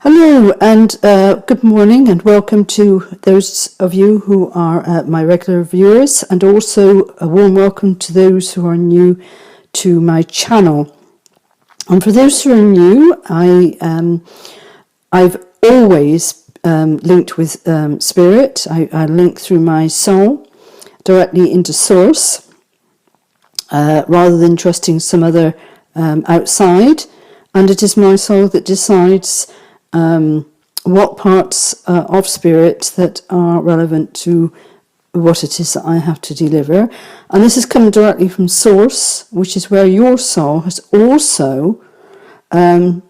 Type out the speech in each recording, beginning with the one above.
Hello and good morning and welcome to those of you who are my regular viewers, and also a warm welcome to those who are new to my channel. And for those who are new, I've always linked with spirit. I link through my soul directly into source rather than trusting some other outside, and it is my soul that decides what parts of spirit that are relevant to what it is that I have to deliver. And this has come directly from source, which is where your soul has also, being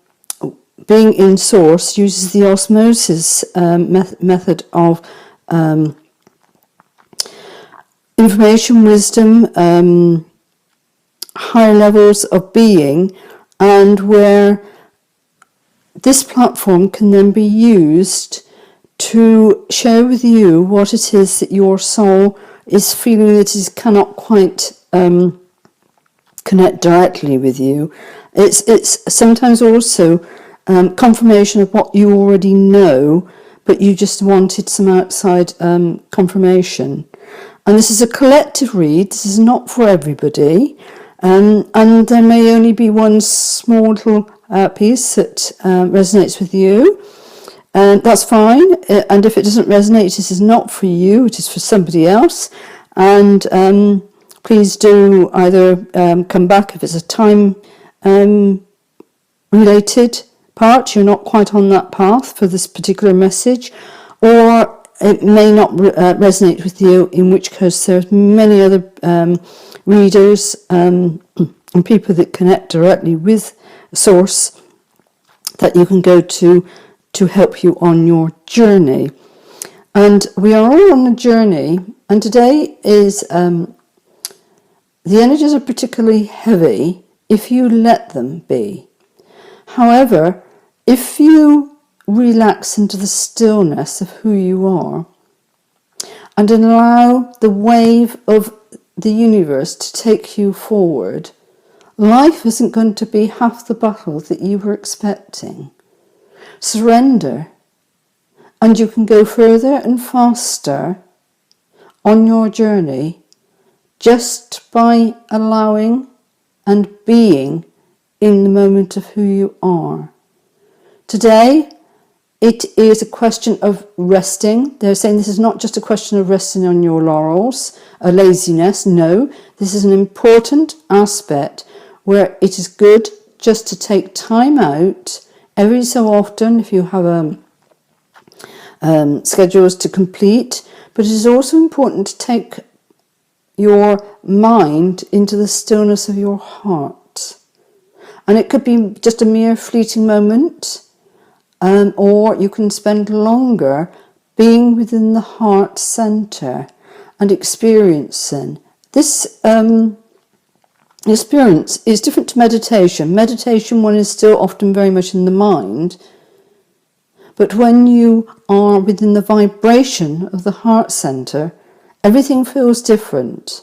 in source, uses the osmosis method of information, wisdom, higher levels of being, and where this platform can then be used to share with you what it is that your soul is feeling that it cannot quite connect directly with you. It's sometimes also confirmation of what you already know, but you just wanted some outside confirmation. And this is a collective read. This is not for everybody. And there may only be one small little piece that resonates with you. That's fine. And if it doesn't resonate, this is not for you. It is for somebody else. And please do either come back if it's a time related part. You're not quite on that path for this particular message, or it may not resonate with you, in which case there's many other readers and people that connect directly with source that you can go to help you on your journey. And we are all on a journey, and today is the energies are particularly heavy if you let them be. However, if you relax into the stillness of who you are and allow the wave of the universe to take you forward, life isn't going to be half the battle that you were expecting. Surrender, and you can go further and faster on your journey just by allowing and being in the moment of who you are. Today, it is a question of resting. They're saying this is not just a question of resting on your laurels, a laziness. No, this is an important aspect where it is good just to take time out every so often if you have schedules to complete. But it is also important to take your mind into the stillness of your heart. And it could be just a mere fleeting moment, or you can spend longer being within the heart center and experiencing. This experience is different to meditation. Meditation, one is still often very much in the mind, but when you are within the vibration of the heart center, everything feels different.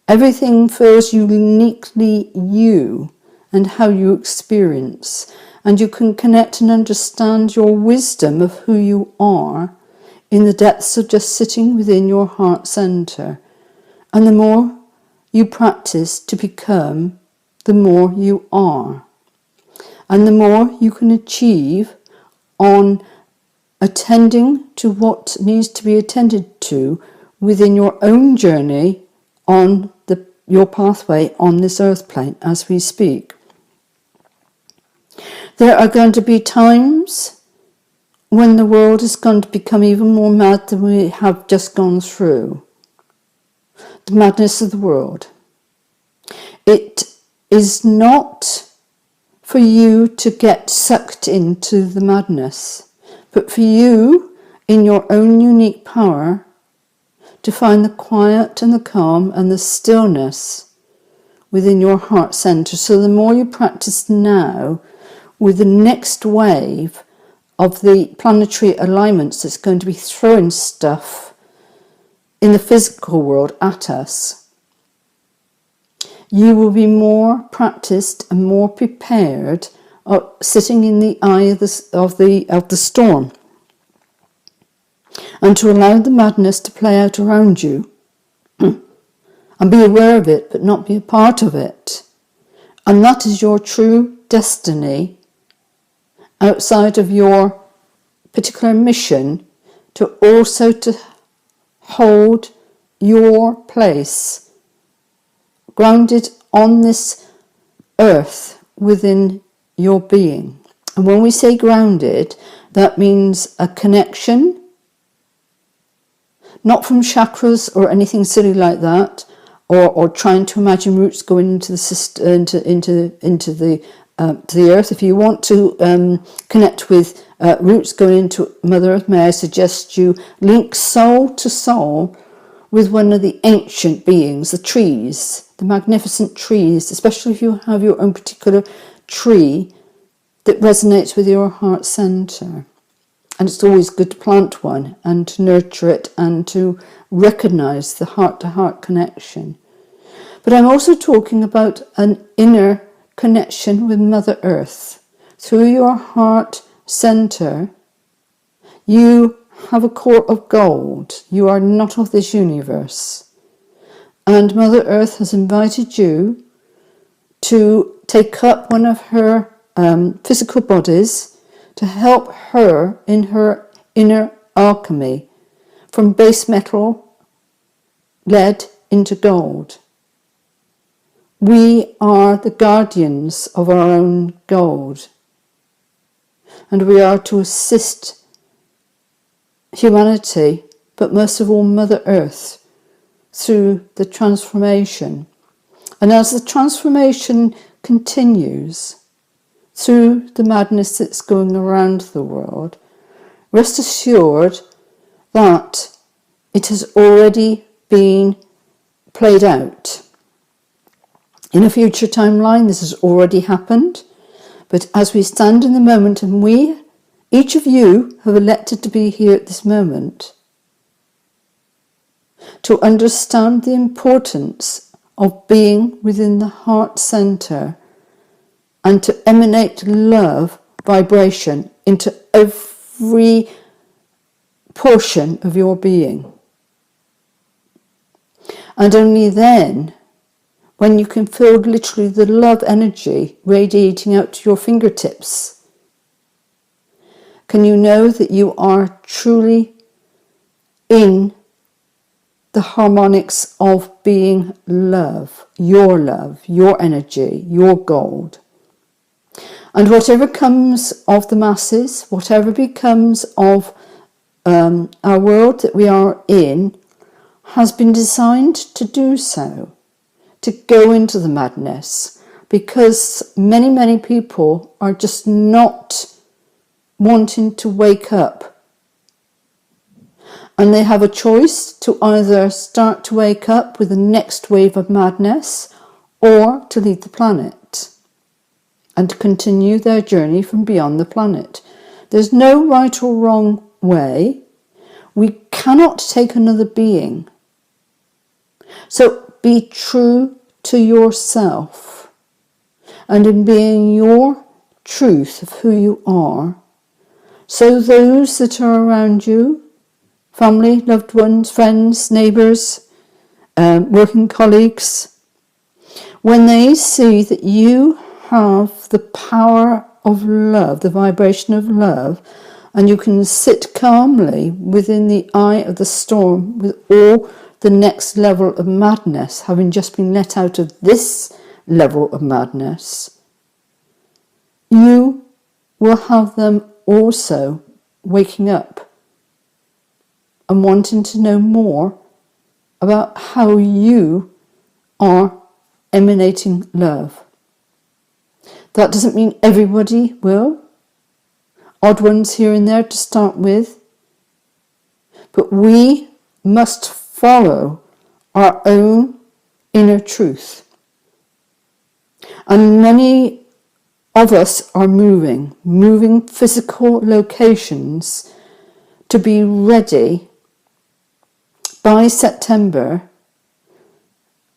Everything feels uniquely you and how you experience. And you can connect and understand your wisdom of who you are in the depths of just sitting within your heart center. And the more you practice to become, the more you are. And the more you can achieve on attending to what needs to be attended to within your own journey on your pathway on this earth plane as we speak. There are going to be times when the world is going to become even more mad than we have just gone through. The madness of the world. It is not for you to get sucked into the madness, but for you, in your own unique power, to find the quiet and the calm and the stillness within your heart center. So the more you practice now, with the next wave of the planetary alignments that's going to be throwing stuff in the physical world at us, you will be more practiced and more prepared sitting in the eye of the storm, and to allow the madness to play out around you and be aware of it but not be a part of it. And that is your true destiny outside of your particular mission, to also to hold your place grounded on this earth within your being. And when we say grounded, that means a connection, not from chakras or anything silly like that, or trying to imagine roots going into the system, into the earth. If you want to connect with roots going into Mother Earth, may I suggest you link soul to soul with one of the ancient beings, the trees, the magnificent trees, especially if you have your own particular tree that resonates with your heart center. And it's always good to plant one and to nurture it and to recognize the heart-to-heart connection. But I'm also talking about an inner connection with Mother Earth. Through your heart center, you have a core of gold. You are not of this universe. And Mother Earth has invited you to take up one of her physical bodies to help her in her inner alchemy from base metal, lead, into gold. We are the guardians of our own gold, and we are to assist humanity, but most of all Mother Earth, through the transformation. And as the transformation continues through the madness that's going around the world, rest assured that it has already been played out. In a future timeline, this has already happened, but as we stand in the moment, and each of you have elected to be here at this moment, to understand the importance of being within the heart center and to emanate love vibration into every portion of your being. And only then, when you can feel literally the love energy radiating out to your fingertips, can you know that you are truly in the harmonics of being love, your energy, your gold. And whatever comes of the masses, whatever becomes of our world that we are in, has been designed to do so, to go into the madness, because many, many people are just not wanting to wake up. And they have a choice to either start to wake up with the next wave of madness or to leave the planet and to continue their journey from beyond the planet. There's no right or wrong way. We cannot take another being. So be true to yourself, and in being your truth of who you are, so those that are around you, family, loved ones, friends, neighbours, working colleagues, when they see that you have the power of love, the vibration of love, and you can sit calmly within the eye of the storm with all the next level of madness, having just been let out of this level of madness, you will have them also waking up and wanting to know more about how you are emanating love. That doesn't mean everybody will. Odd ones here and there to start with. But we must follow our own inner truth. And many of us are moving physical locations to be ready by September,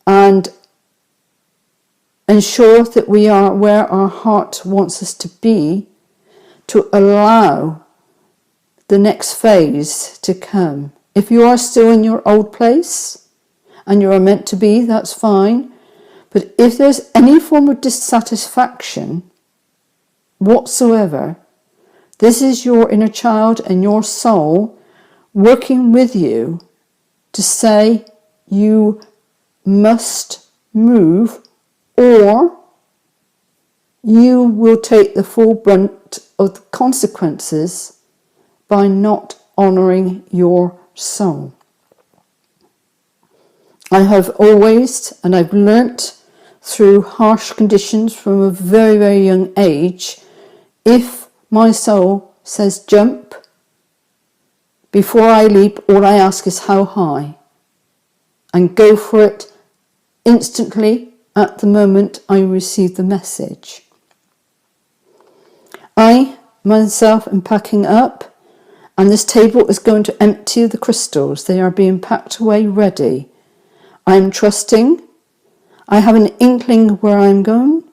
and ensure that we are where our heart wants us to be, to allow the next phase to come. If you are still in your old place and you are meant to be, that's fine. But if there's any form of dissatisfaction whatsoever, this is your inner child and your soul working with you to say you must move, or you will take the full brunt of the consequences by not honouring your soul. I have always, and I've learnt through harsh conditions from a very, very young age, if my soul says jump, before I leap, all I ask is how high, and go for it instantly at the moment I receive the message. I, myself, am packing up, and this table is going to empty the crystals. They are being packed away ready. I am trusting. I have an inkling where I'm going,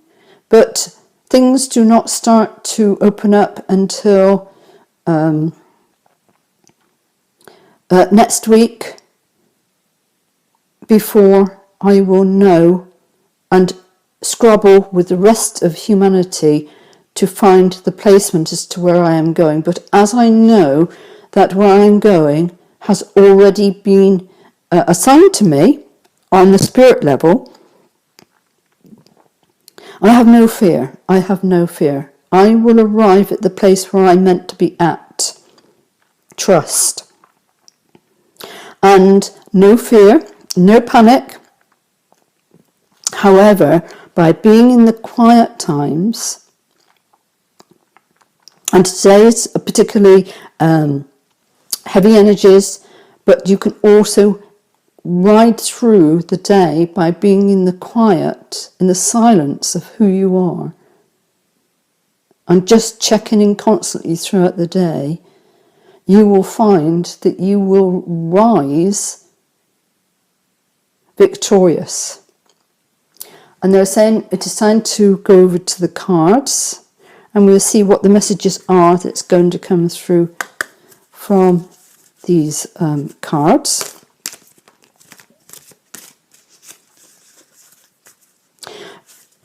but things do not start to open up until next week, before I will know and scrabble with the rest of humanity to find the placement as to where I am going. But as I know that where I am going has already been assigned to me on the spirit level, I have no fear. I have no fear. I will arrive at the place where I'm meant to be at. Trust. And no fear, no panic. However, by being in the quiet times, and today is a particularly heavy energies, but you can also ride through the day by being in the quiet, in the silence of who you are, and just checking in constantly throughout the day. You will find that you will rise victorious. And they're saying it is time to go over to the cards, and we'll see what the messages are that's going to come through from these cards.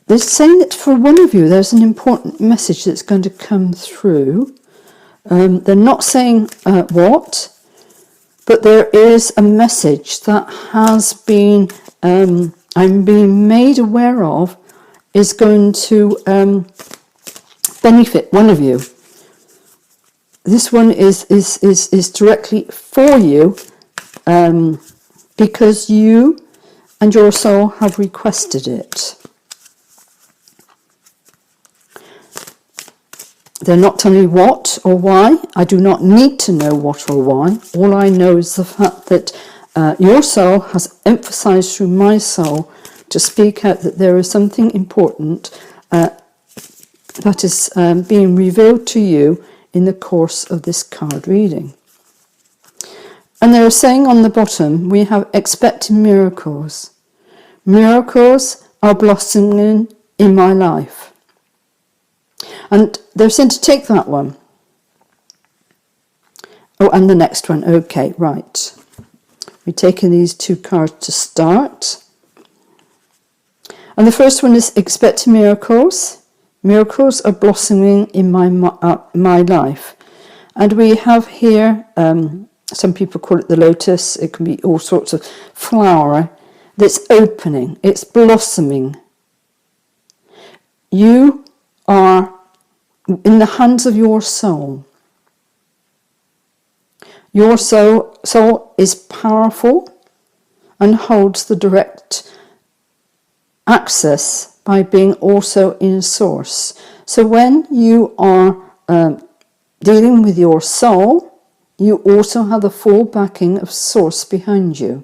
They're saying that for one of you there's an important message that's going to come through. They're not saying what, but there is a message that has been, I'm being made aware of, is going to benefit one of you. This one is directly for you, because you and your soul have requested it. They're not telling me what or why. I do not need to know what or why. All I know is the fact that your soul has emphasized through my soul to speak out that there is something important that is being revealed to you in the course of this card reading. And they're saying on the bottom, we have expecting miracles. Miracles are blossoming in my life. And they're saying to take that one. Oh, and the next one. Okay, right. We're taking these two cards to start. And the first one is expecting miracles. Miracles are blossoming in my life. And we have here, some people call it the lotus. It can be all sorts of flower that's opening. It's blossoming. You are in the hands of your soul. Your soul is powerful and holds the direct access by being also in source. So when you are dealing with your soul, you also have the full backing of source behind you.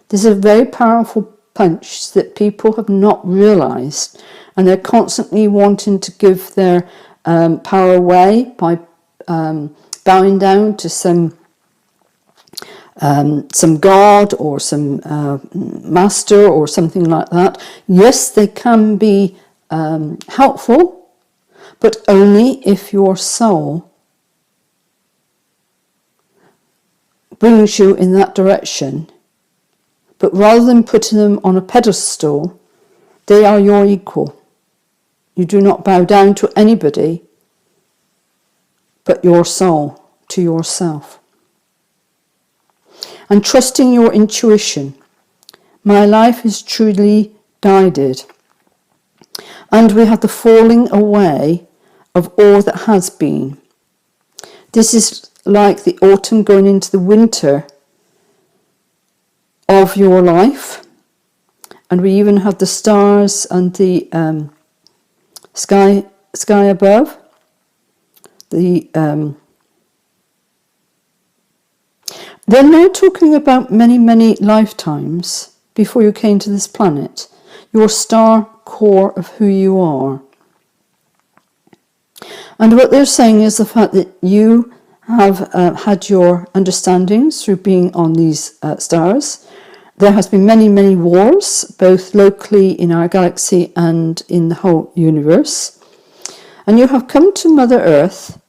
This is a very powerful punch that people have not realized, and they're constantly wanting to give their power away by bowing down to some some god or some master or something like that. Yes, they can be helpful, but only if your soul brings you in that direction. But rather than putting them on a pedestal, they are your equal. You do not bow down to anybody but your soul, to yourself. And trusting your intuition. My life is truly guided. And we have the falling away of all that has been. This is like the autumn going into the winter of your life. And we even have the stars and the sky above. They're now talking about many lifetimes before you came to this planet. Your star core of who you are. And what they're saying is the fact that you have had your understandings through being on these stars. There has been many wars, both locally in our galaxy and in the whole universe. And you have come to Mother Earth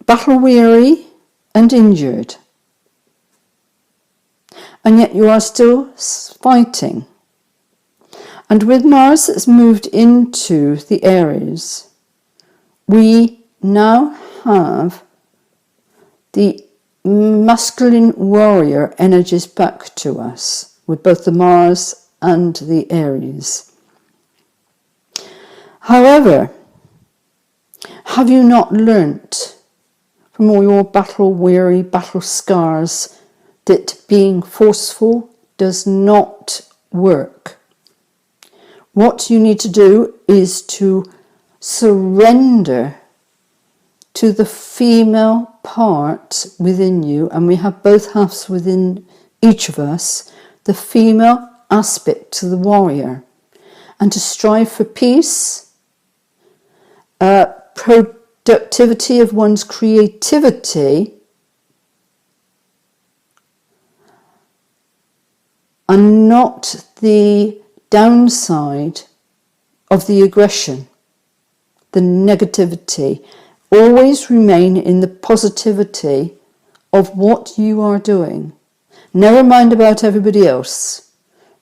battle-weary and injured. And yet you are still fighting. And with Mars that's moved into the Aries, we now have the masculine warrior energies back to us, with both the Mars and the Aries. However, have you not learnt from all your battle-weary, battle scars, that being forceful does not work? What you need to do is to surrender to the female part within you, and we have both halves within each of us, the female aspect to the warrior, and to strive for peace, productivity of one's creativity, and not the downside of the aggression, the negativity. Always remain in the positivity of what you are doing. Never mind about everybody else.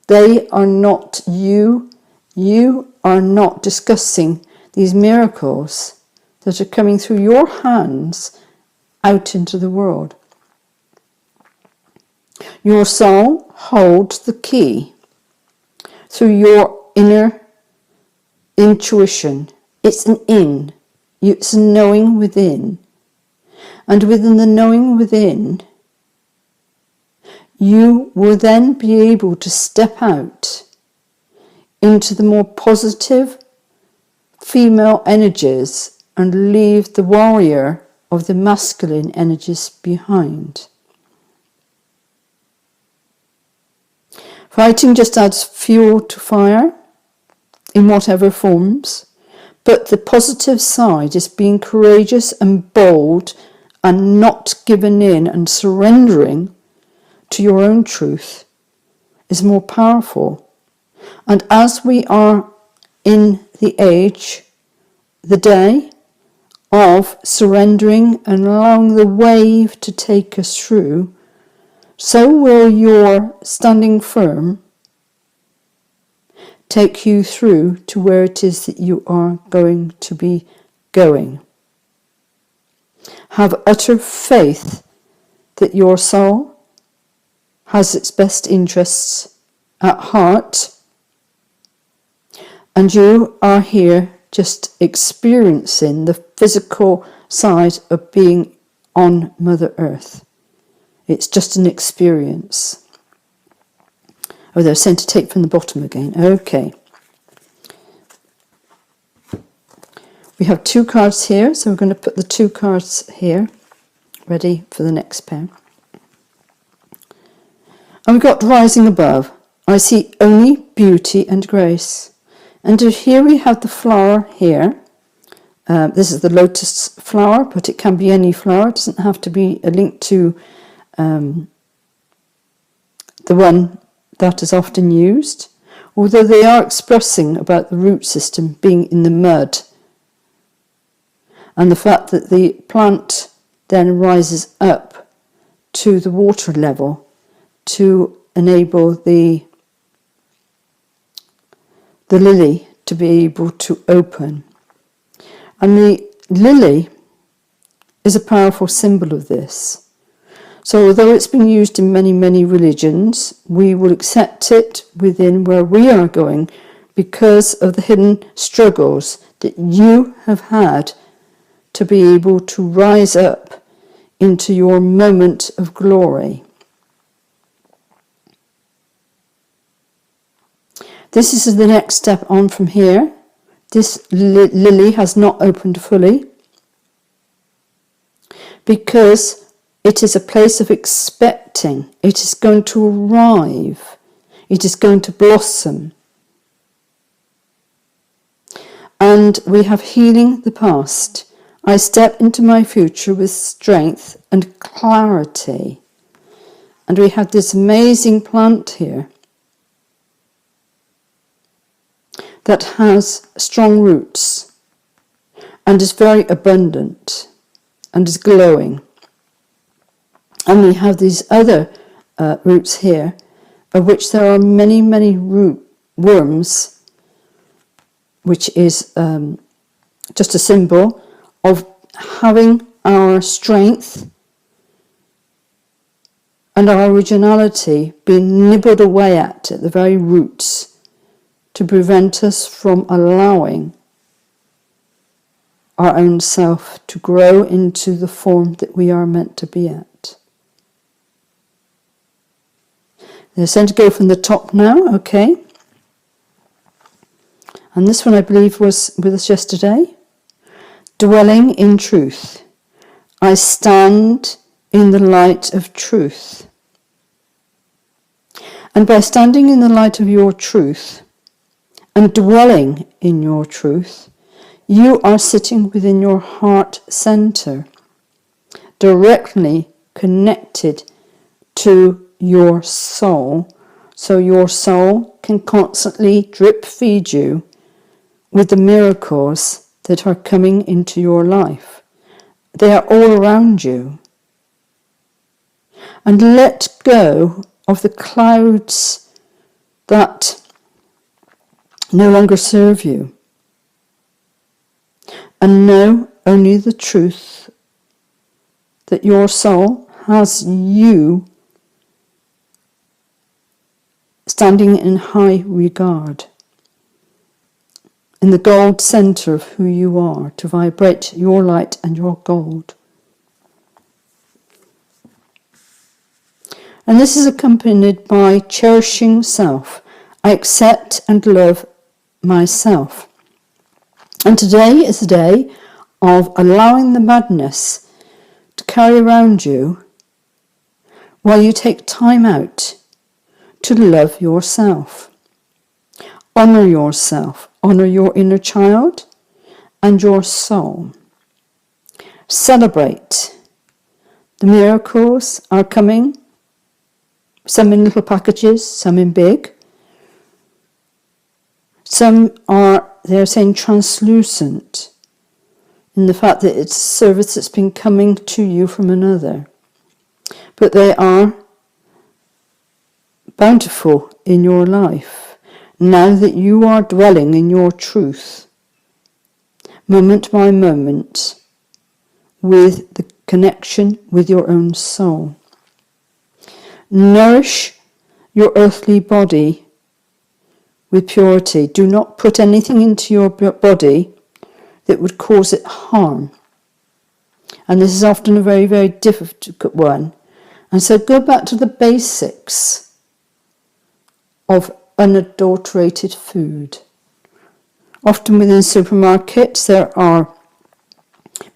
They are not you. You are not discussing these miracles that are coming through your hands out into the world. Your soul holds the key through your inner intuition. It's an in. It's a knowing within. And within the knowing within, you will then be able to step out into the more positive female energies and leave the warrior of the masculine energies behind. Fighting just adds fuel to fire in whatever forms. But the positive side is being courageous and bold and not giving in and surrendering to your own truth is more powerful. And as we are in the age, the day of surrendering and allowing the wave to take us through, so will your standing firm take you through to where it is that you are going to be going. Have utter faith that your soul has its best interests at heart, and you are here just experiencing the physical side of being on Mother Earth. It's just an experience. Oh, they're saying to take from the bottom again. Okay. We have 2 cards here, so we're going to put the 2 cards here, ready for the next pair. And we've got rising above. I see only beauty and grace. And here we have the flower here. This is the lotus flower, but it can be any flower. It doesn't have to be linked to the one that is often used, although they are expressing about the root system being in the mud and the fact that the plant then rises up to the water level to enable the lily to be able to open. And the lily is a powerful symbol of this. So although it's been used in many, many religions, we will accept it within where we are going because of the hidden struggles that you have had to be able to rise up into your moment of glory. This is the next step on from here. This lily has not opened fully because it is a place of expecting. It is going to arrive. It is going to blossom. And we have healing the past. I step into my future with strength and clarity. And we have this amazing plant here that has strong roots and is very abundant and is glowing. And we have these other roots here, of which there are many, many root worms, which is just a symbol of having our strength and our originality being nibbled away at the very roots to prevent us from allowing our own self to grow into the form that we are meant to be at. They're going to go from the top now, okay? And this one I believe was with us yesterday. Dwelling in truth. I stand in the light of truth. And by standing in the light of your truth and dwelling in your truth, you are sitting within your heart center, directly connected to your soul, so your soul can constantly drip feed you with the miracles that are coming into your life. They are all around you. And let go of the clouds that no longer serve you. And know only the truth that your soul has you standing in high regard, in the gold center of who you are, to vibrate your light and your gold. And this is accompanied by cherishing self. I accept and love myself. And today is a day of allowing the madness to carry around you while you take time out to love yourself. Honor yourself. Honor your inner child and your soul. Celebrate. The miracles are coming, some in little packages, some in big. Some are, they're saying, translucent in the fact that it's a service that's been coming to you from another. But they are bountiful in your life now that you are dwelling in your truth, moment by moment, with the connection with your own soul. Nourish your earthly body with purity. Do not put anything into your body that would cause it harm. And this is often a very, very difficult one. And so go back to the basics of unadulterated food. Often within supermarkets there are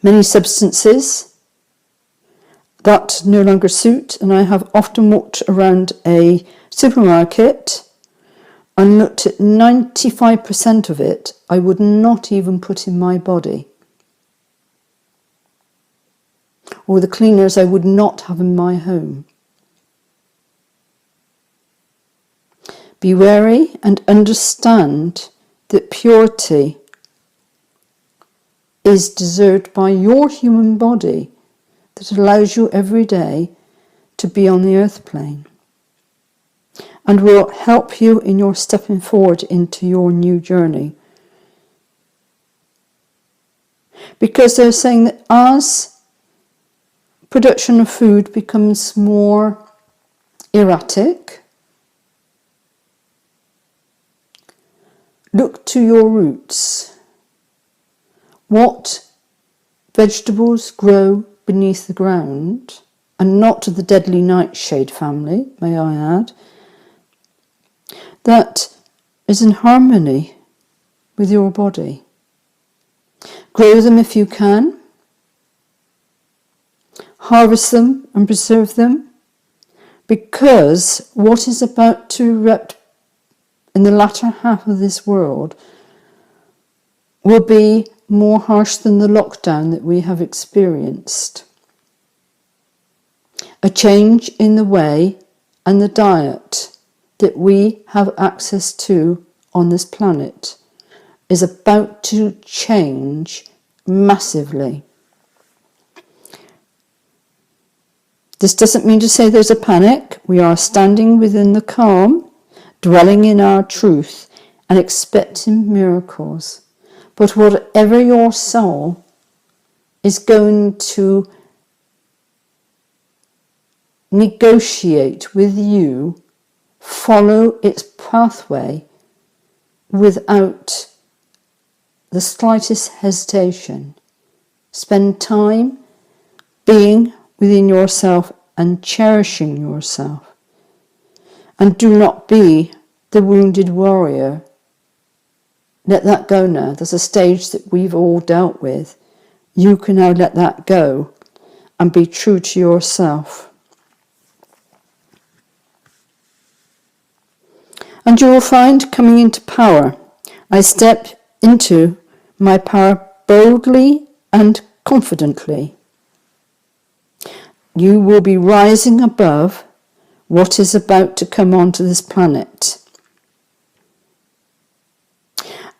many substances that no longer suit, and I have often walked around a supermarket and looked at 95% of it I would not even put in my body. Or the cleaners I would not have in my home. Be wary and understand that purity is deserved by your human body that allows you every day to be on the earth plane and will help you in your stepping forward into your new journey. Because they're saying that as production of food becomes more erratic, look to your roots. What vegetables grow beneath the ground, and not to the deadly nightshade family, may I add, that is in harmony with your body. Grow them if you can. Harvest them and preserve them, because what is about to erupt in the latter half of this world will be more harsh than the lockdown that we have experienced. A change in the way and the diet that we have access to on this planet is about to change massively. This doesn't mean to say there's a panic. We are standing within the calm, dwelling in our truth and expecting miracles. But whatever your soul is going to negotiate with you, follow its pathway without the slightest hesitation. Spend time being within yourself and cherishing yourself. And do not be the wounded warrior. Let that go now. There's a stage that we've all dealt with. You can now let that go and be true to yourself. And you will find coming into power, I step into my power boldly and confidently. You will be rising above what is about to come onto this planet.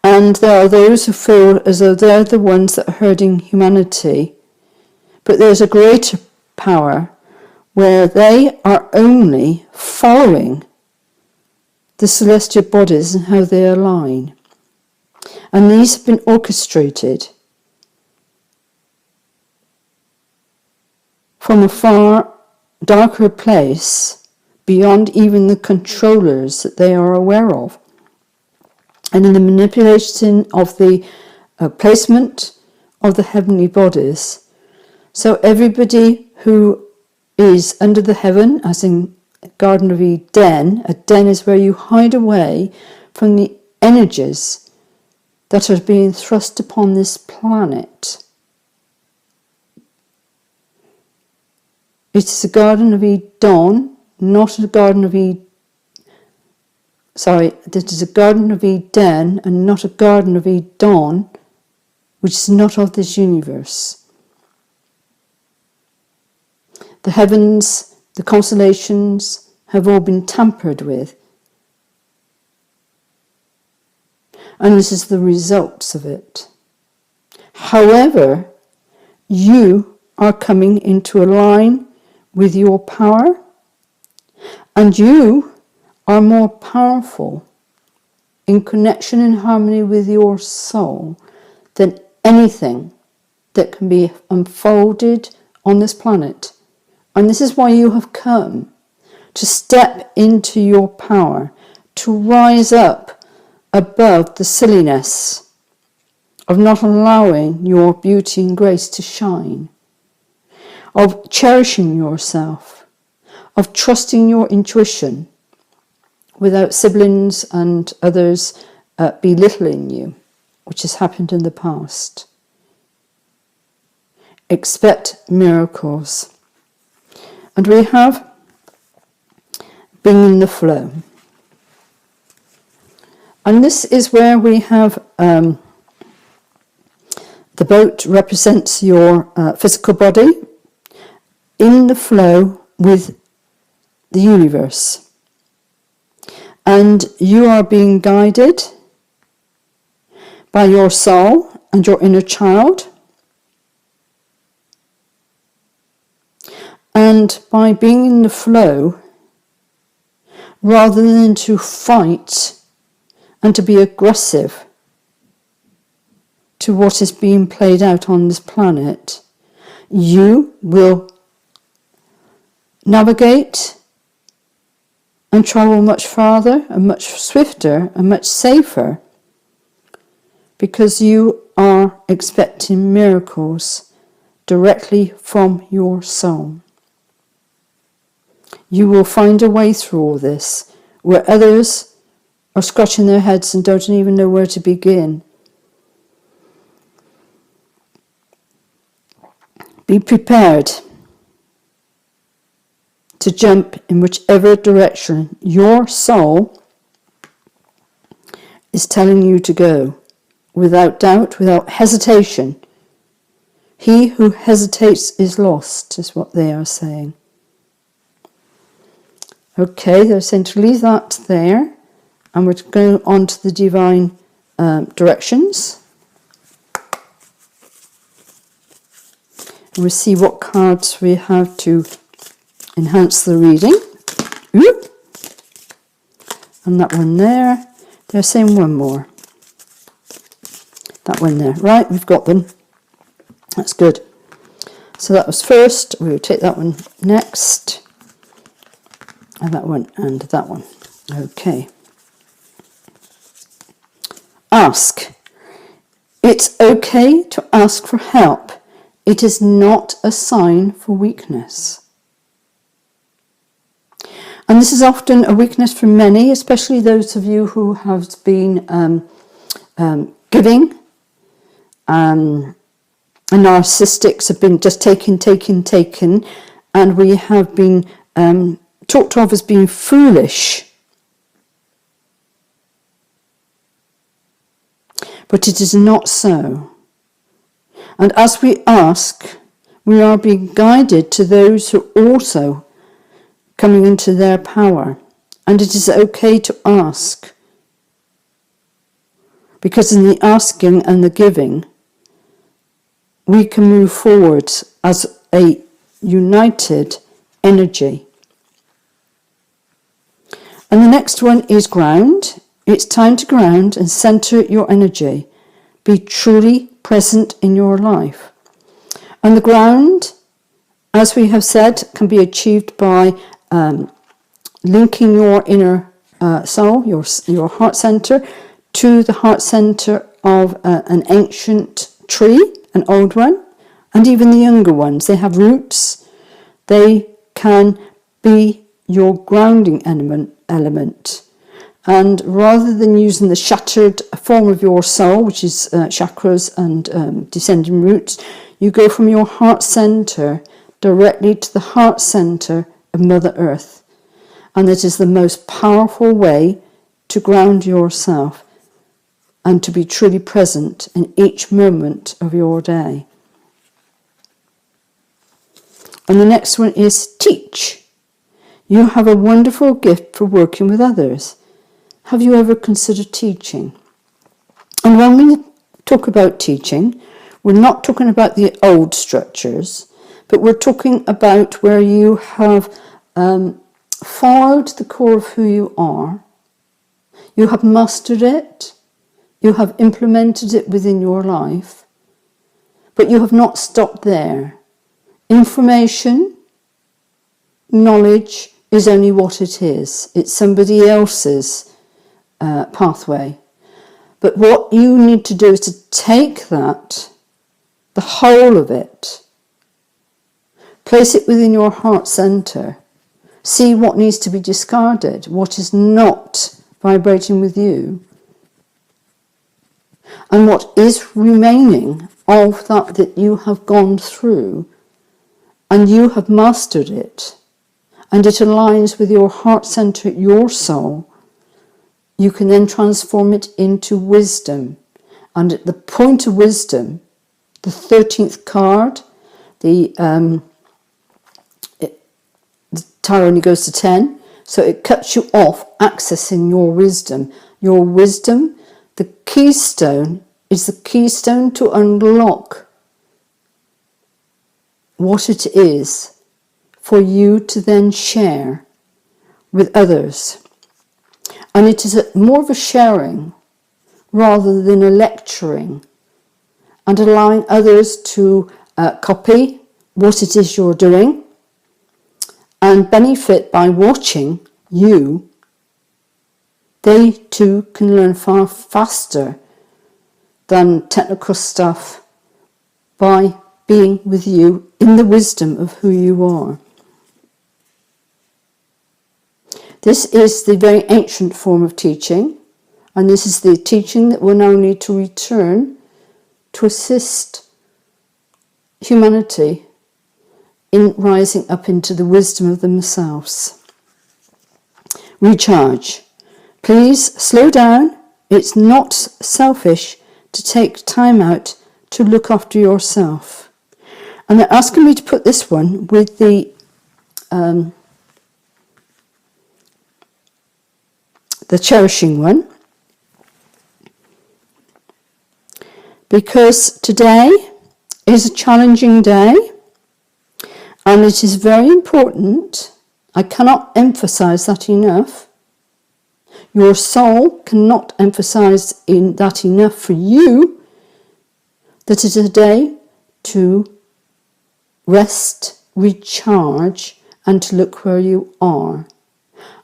And there are those who feel as though they're the ones that are hurting humanity. But there's a greater power where they are only following the celestial bodies and how they align. And these have been orchestrated from a far darker place beyond even the controllers that they are aware of. And in the manipulation of the placement of the heavenly bodies. So everybody who is under the heaven, as in Garden of Eden, a den is where you hide away from the energies that are being thrust upon this planet. It is a Garden of Eden, not a Garden of Eden. This is a Garden of Eden and not a Garden of Eden, which is not of this universe. The heavens, the constellations have all been tampered with. And this is the results of it. However, you are coming into a line with your power, and you are more powerful in connection and harmony with your soul than anything that can be unfolded on this planet. And this is why you have come, to step into your power, to rise up above the silliness of not allowing your beauty and grace to shine, of cherishing yourself, of trusting your intuition, without siblings and others belittling you, which has happened in the past. Expect miracles. And we have being in the flow. And this is where we have the boat represents your physical body in the flow with the universe. And you are being guided by your soul and your inner child. And by being in the flow, rather than to fight and to be aggressive to what is being played out on this planet, you will navigate and travel much farther and much swifter and much safer, because you are expecting miracles directly from your soul. You will find a way through all this, where others are scratching their heads and don't even know where to begin. Be prepared to jump in whichever direction your soul is telling you to go, without doubt, without hesitation. He who hesitates is lost, is what they are saying. Okay, they're saying to leave that there, and we're going on to the divine directions. And we'll see what cards we have to enhance the reading. Ooh. And that one there. They're saying one more. That one there. Right, we've got them. That's good. So that was first. We will take that one next. And that one and that one. Okay. Ask. It's okay to ask for help. It is not a sign for weakness. And this is often a weakness for many, especially those of you who have been giving. And narcissistics have been just taken. And we have been talked of as being foolish. But it is not so. And as we ask, we are being guided to those who are also coming into their power. And it is okay to ask. Because in the asking and the giving, we can move forward as a united energy. And the next one is ground. It's time to ground and center your energy. Be truly present in your life. And the ground, as we have said, can be achieved by linking your inner soul, your heart center, to the heart center of an ancient tree, an old one, and even the younger ones. They have roots. They can be your grounding element. And rather than using the shattered form of your soul, which is chakras and descending roots, you go from your heart center directly to the heart center of Mother Earth. And it is the most powerful way to ground yourself and to be truly present in each moment of your day. And the next one is teach. You have a wonderful gift for working with others. Have you ever considered teaching? And when we talk about teaching, we're not talking about the old structures, but we're talking about where you have followed the core of who you are. You have mastered it. You have implemented it within your life, but you have not stopped there. Information, knowledge is only what it is. It's somebody else's pathway. But what you need to do is to take that, the whole of it, place it within your heart center, see what needs to be discarded, what is not vibrating with you, and what is remaining of that you have gone through, and you have mastered it, and it aligns with your heart center, your soul. You can then transform it into wisdom. And at the point of wisdom, the 13th card, the tarot only goes to 10. So it cuts you off accessing your wisdom. Your wisdom, the keystone, is the keystone to unlock what it is for you to then share with others. And it is more of a sharing rather than a lecturing, and allowing others to copy what it is you're doing and benefit by watching you. They too can learn far faster than technical stuff by being with you in the wisdom of who you are. This is the very ancient form of teaching, and this is the teaching that we'll now need to return to assist humanity in rising up into the wisdom of themselves. Recharge. Please slow down. It's not selfish to take time out to look after yourself. And they're asking me to put this one with the cherishing one, because today is a challenging day, and it is very important. I cannot emphasize that enough. Your soul cannot emphasize that enough for you, that it is a day to rest, recharge, and to look where you are.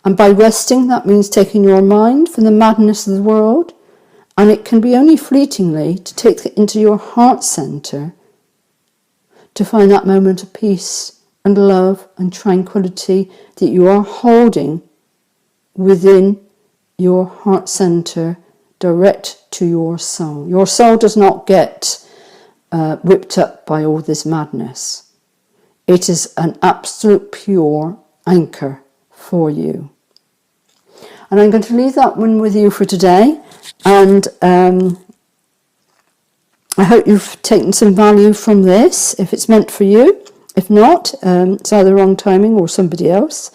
And by resting, that means taking your mind from the madness of the world, and it can be only fleetingly, to take it into your heart center, to find that moment of peace and love and tranquility that you are holding within your heart center, direct to your soul. Your soul does not get whipped up by all this madness. It is an absolute pure anchor for you. And I'm going to leave that one with you for today, and I hope you've taken some value from this, if it's meant for you. If not, it's either wrong timing or somebody else.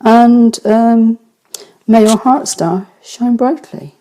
And may your heart star shine brightly.